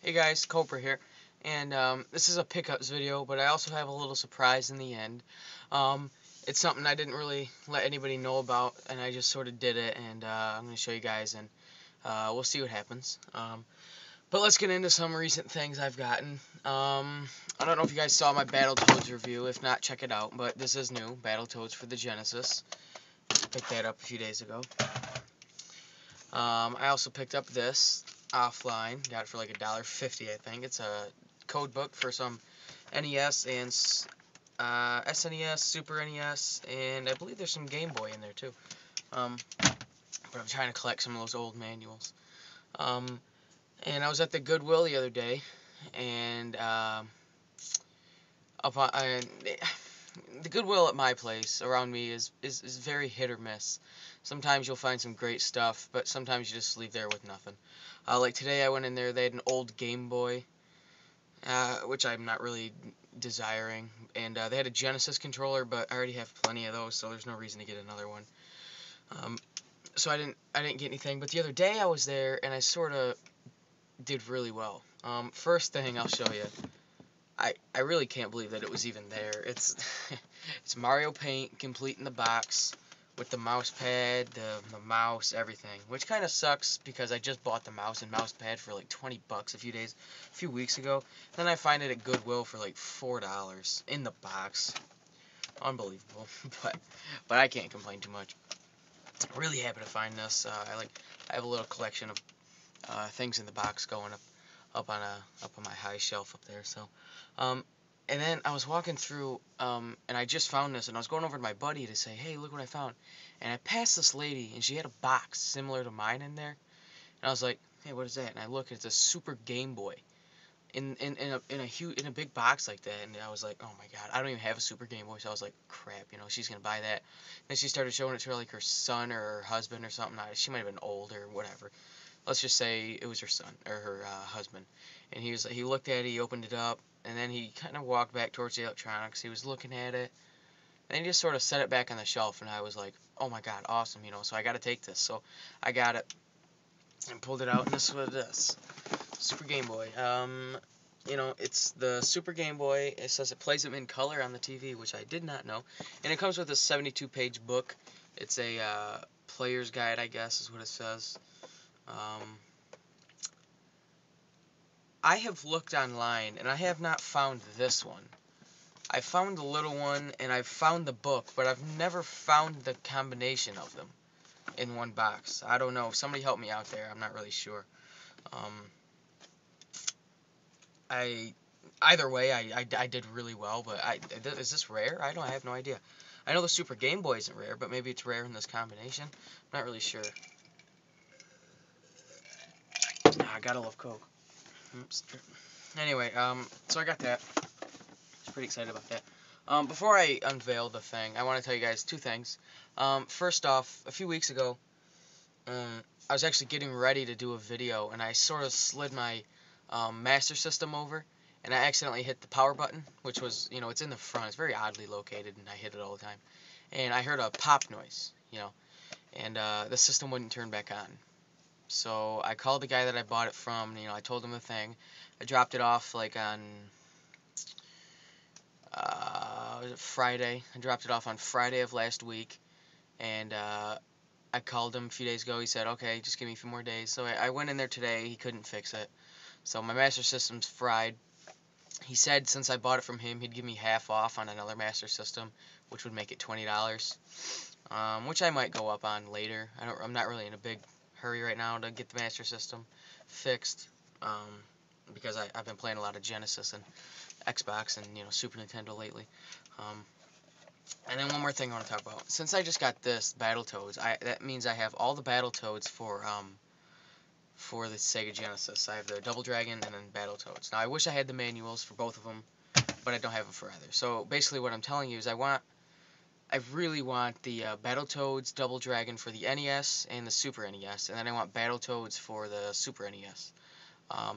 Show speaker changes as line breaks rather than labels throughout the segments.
Hey guys, Cobra here, and this is a pickups video, but I also have a little surprise in the end. Um, it's something I didn't really let anybody know about, and I just sort of did it, and I'm going to show you guys, and we'll see what happens. But let's get into some recent things I've gotten. I don't know if you guys saw my Battletoads review. If not, check it out, but this is new, Battletoads for the Genesis. Picked that up a few days ago. I also picked up this offline. Got it for like $1.50, I think. It's a code book for some NES and SNES, Super NES, and I believe there's some Game Boy in there too. But I'm trying to collect some of those old manuals. And I was at the Goodwill the other day, and the Goodwill at my place around me is very hit or miss. Sometimes you'll find some great stuff, but sometimes you just leave there with nothing. Like today I went in there, they had an old Game Boy, which I'm not really desiring, and they had a Genesis controller, but I already have plenty of those, so there's no reason to get another one. So I didn't get anything, but the other day I was there, and I sort of did really well. First thing I'll show you. I really can't believe that it was even there. It's it's Mario Paint complete in the box with the mouse pad, the mouse, everything. Which kind of sucks because I just bought the mouse and mouse pad for like 20 bucks a few weeks ago. Then I find it at Goodwill for like $4 in the box. Unbelievable. But I can't complain too much. Really happy to find this. I have a little collection of things in the box going up on my high shelf up there. So, and then I was walking through, and I just found this, and I was going over to my buddy to say, "Hey, look what I found." And I passed this lady, and she had a box similar to mine in there, and I was like, "Hey, what is that?" And I look, it's a Super Game Boy in a big box like that, and I was like, "Oh my God, I don't even have a Super Game Boy." So I was like, "Crap, she's gonna buy that." Then she started showing it to like her son or her husband or something. She might have been old or whatever. Let's just say it was her son or her husband, and he looked at it, he opened it up, and then he kind of walked back towards the electronics. He was looking at it, and he just sort of set it back on the shelf, and I was like, "Oh my God, awesome!" So I got to take this. So I got it and pulled it out, and this was this Super Game Boy. It's the Super Game Boy. It says it plays them in color on the TV, which I did not know, and it comes with a 72-page book. It's a player's guide, I guess, is what it says. I have looked online, and I have not found this one. I found the little one, and I've found the book, but I've never found the combination of them in one box. I don't know. Somebody help me out there. I'm not really sure. Either way, I did really well, but is this rare? I have no idea. I know the Super Game Boy isn't rare, but maybe it's rare in this combination. I'm not really sure. I gotta love Coke. Oops. Anyway, so I got that. I was pretty excited about that. Before I unveil the thing, I want to tell you guys two things. First off, a few weeks ago, I was actually getting ready to do a video, and I sort of slid my Master System over, and I accidentally hit the power button, which was, it's in the front. It's very oddly located, and I hit it all the time. And I heard a pop noise, and the system wouldn't turn back on. So I called the guy that I bought it from, I told him the thing. I dropped it off like on Friday. I dropped it off on Friday of last week, and I called him a few days ago. He said, "Okay, just give me a few more days." So I went in there today. He couldn't fix it. So my Master System's fried. He said since I bought it from him, he'd give me half off on another Master System, which would make it $20, which I might go up on later. I'm not really in a big hurry right now to get the Master System fixed, because I've been playing a lot of Genesis and Xbox and Super Nintendo lately. And then one more thing I want to talk about. Since I just got this Battletoads, that means I have all the Battletoads for the Sega Genesis. I have the Double Dragon and then Battletoads. Now I wish I had the manuals for both of them, but I don't have them for either. So basically what I'm telling you is I really want the Battletoads Double Dragon for the NES and the Super NES, and then I want Battletoads for the Super NES.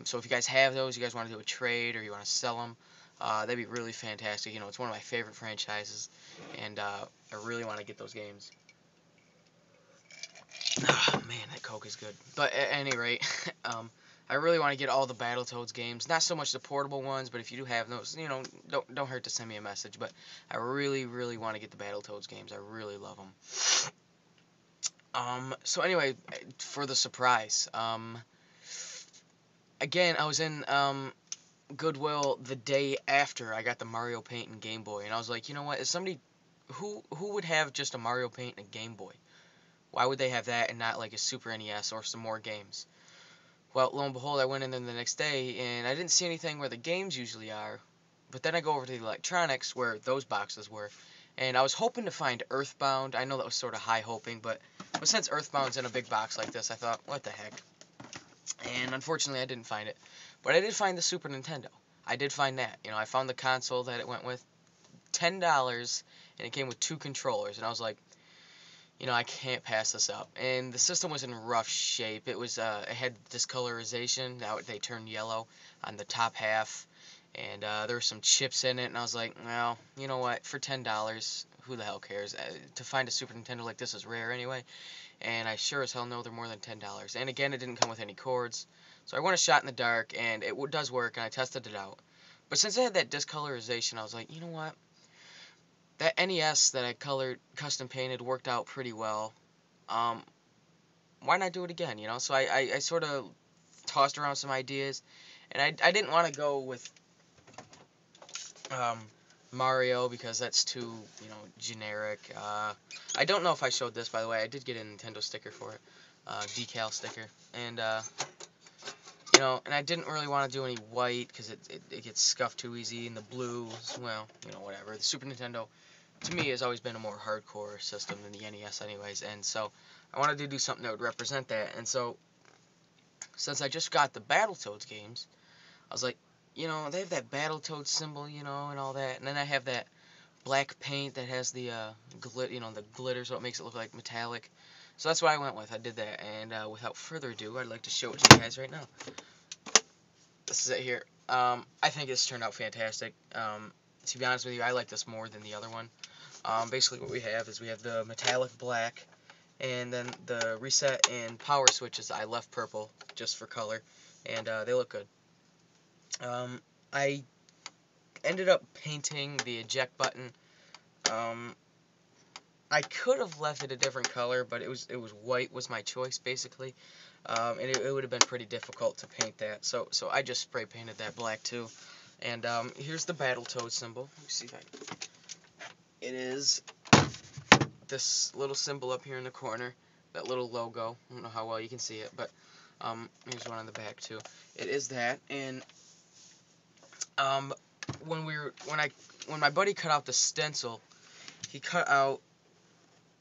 So if you guys have those, you guys want to do a trade or you want to sell them, that'd be really fantastic. It's one of my favorite franchises, and I really want to get those games. Oh, man, that Coke is good. But at any rate, I really want to get all the Battletoads games. Not so much the portable ones, but if you do have those, don't hurt to send me a message. But I really, really want to get the Battletoads games. I really love them. So anyway, for the surprise, again, I was in Goodwill the day after I got the Mario Paint and Game Boy, and I was like, you know what? Is somebody who would have just a Mario Paint and a Game Boy? Why would they have that and not like a Super NES or some more games? Well, lo and behold, I went in there the next day, and I didn't see anything where the games usually are. But then I go over to the electronics where those boxes were, and I was hoping to find Earthbound. I know that was sort of high hoping, but since Earthbound's in a big box like this, I thought, what the heck? And unfortunately, I didn't find it. But I did find the Super Nintendo. I did find that. I found the console that it went with, $10, and it came with 2 controllers. And I was like, I can't pass this up. And the system was in rough shape. It had discolorization. Now they turned yellow on the top half, and there were some chips in it. And I was like, well, you know what? For $10, who the hell cares? To find a Super Nintendo like this is rare anyway. And I sure as hell know they're more than $10. And again, it didn't come with any cords. So I went a shot in the dark, and it does work, and I tested it out. But since it had that discolorization, I was like, you know what? That NES that I custom painted worked out pretty well. Why not do it again, So I sort of tossed around some ideas, and I didn't want to go with Mario because that's too, generic. I don't know if I showed this, by the way. I did get a Nintendo sticker for it, decal sticker, and and I didn't really want to do any white because it gets scuffed too easy, and the blue, well, whatever. The Super Nintendo, to me, has always been a more hardcore system than the NES anyways, and so I wanted to do something that would represent that. And so since I just got the Battletoads games, I was like, they have that Battletoads symbol, and all that, and then I have that black paint that has the the glitter, so it makes it look like metallic. So that's what I went with. I did that, and without further ado, I'd like to show it to you guys right now. This is it here. I think it's turned out fantastic. To be honest with you, I like this more than the other one. Basically what we have is we have the metallic black, and then the reset and power switches I left purple just for color, and they look good. I ended up painting the eject button. I could have left it a different color, but it was white was my choice basically, and it would have been pretty difficult to paint that. So I just spray painted that black too. And here's the Battletoad symbol. Let me see if it is this little symbol up here in the corner, that little logo. I don't know how well you can see it, but here's one on the back too. It is that. And when my buddy cut out the stencil, he cut out.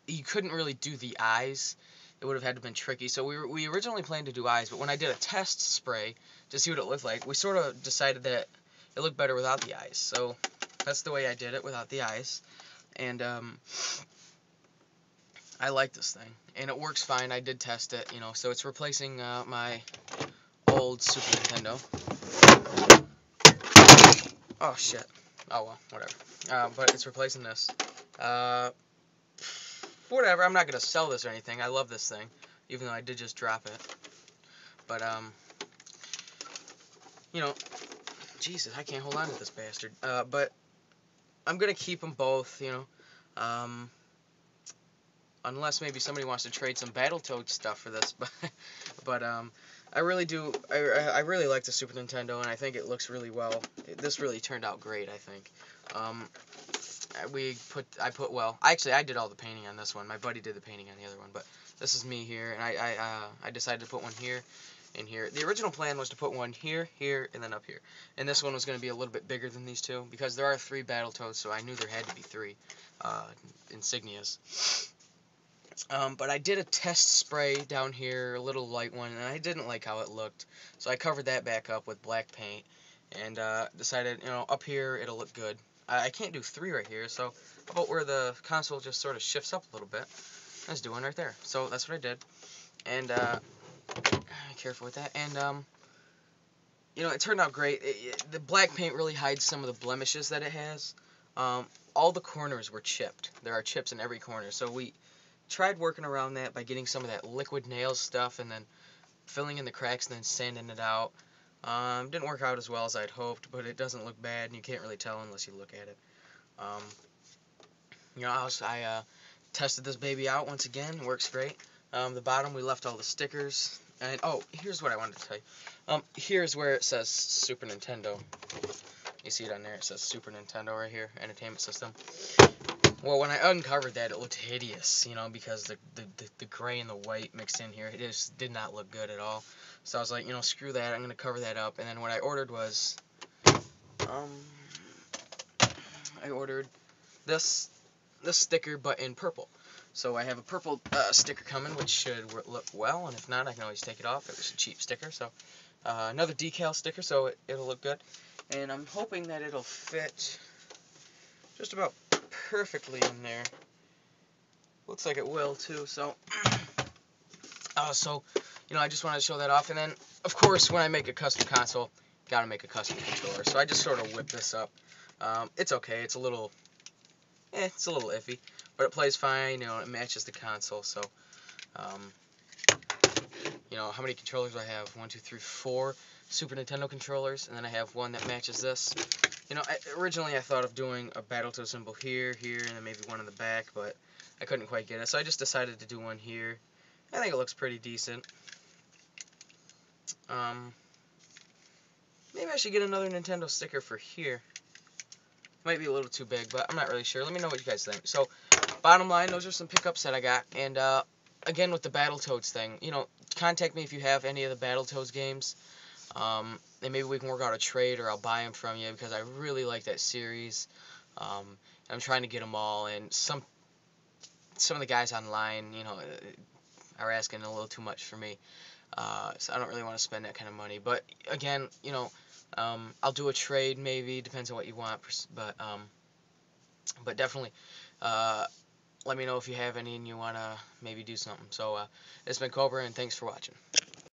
He couldn't really do the eyes. It would have had to been tricky. So we originally planned to do eyes, but when I did a test spray to see what it looked like, we sort of decided that it looked better without the eyes. So that's the way I did it, without the eyes. And I like this thing, and it works fine. I did test it, so it's replacing my old Super Nintendo. Oh shit. Oh well, whatever. But it's replacing this. Whatever. I'm not gonna sell this or anything. I love this thing, even though I did just drop it. But Jesus, I can't hold on to this bastard. But I'm gonna keep them both, unless maybe somebody wants to trade some Battletoads stuff for this. But I really do. I really like the Super Nintendo, and I think it looks really well. This really turned out great, I think. I did all the painting on this one. My buddy did the painting on the other one, but this is me here, and I decided to put one here and here. The original plan was to put one here, here, and then up here. And this one was going to be a little bit bigger than these two, because there are 3 Battletoads, so I knew there had to be 3 insignias. But I did a test spray down here, a little light one, and I didn't like how it looked. So I covered that back up with black paint, and decided, up here it'll look good. I can't do 3 right here, so about where the console just sort of shifts up a little bit, let's do one right there. So that's what I did, and careful with that. And it turned out great. The black paint really hides some of the blemishes that it has. All the corners were chipped. There are chips in every corner, so we tried working around that by getting some of that liquid nails stuff and then filling in the cracks and then sanding it out. Didn't work out as well as I'd hoped, but it doesn't look bad, and you can't really tell unless you look at it. Um, I tested this baby out once again. Works great. The bottom, we left all the stickers. And oh, here's what I wanted to tell you. Here's where it says Super Nintendo. You see it on there? It says Super Nintendo right here, Entertainment System. Well, when I uncovered that, it looked hideous, because the gray and the white mixed in here, it just did not look good at all. So I was like, screw that, I'm going to cover that up. And then what I ordered was, I ordered this sticker, but in purple. So I have a purple sticker coming, which should look well, and if not, I can always take it off. It was a cheap sticker, so another decal sticker, so it'll look good. And I'm hoping that it'll fit just about perfectly in there. Looks like it will too. So, I just wanted to show that off. And then, of course, when I make a custom console, gotta make a custom controller. So I just sort of whip this up. It's okay. It's a little iffy, but it plays fine. It matches the console. So, how many controllers do I have? 1, 2, 3, 4 Super Nintendo controllers, and then I have one that matches this. Originally I thought of doing a Battletoads symbol here, and then maybe one in the back, but I couldn't quite get it, so I just decided to do one here. I think it looks pretty decent. Maybe I should get another Nintendo sticker for here. Might be a little too big, but I'm not really sure. Let me know what you guys think. So, bottom line, those are some pickups that I got, and again, with the Battletoads thing, contact me if you have any of the Battletoads games. And maybe we can work out a trade, or I'll buy them from you, because I really like that series. I'm trying to get them all, and some of the guys online, are asking a little too much for me. So I don't really want to spend that kind of money. But again, I'll do a trade maybe, depends on what you want. But definitely, let me know if you have any and you want to maybe do something. So, it's been Cobra, and thanks for watching.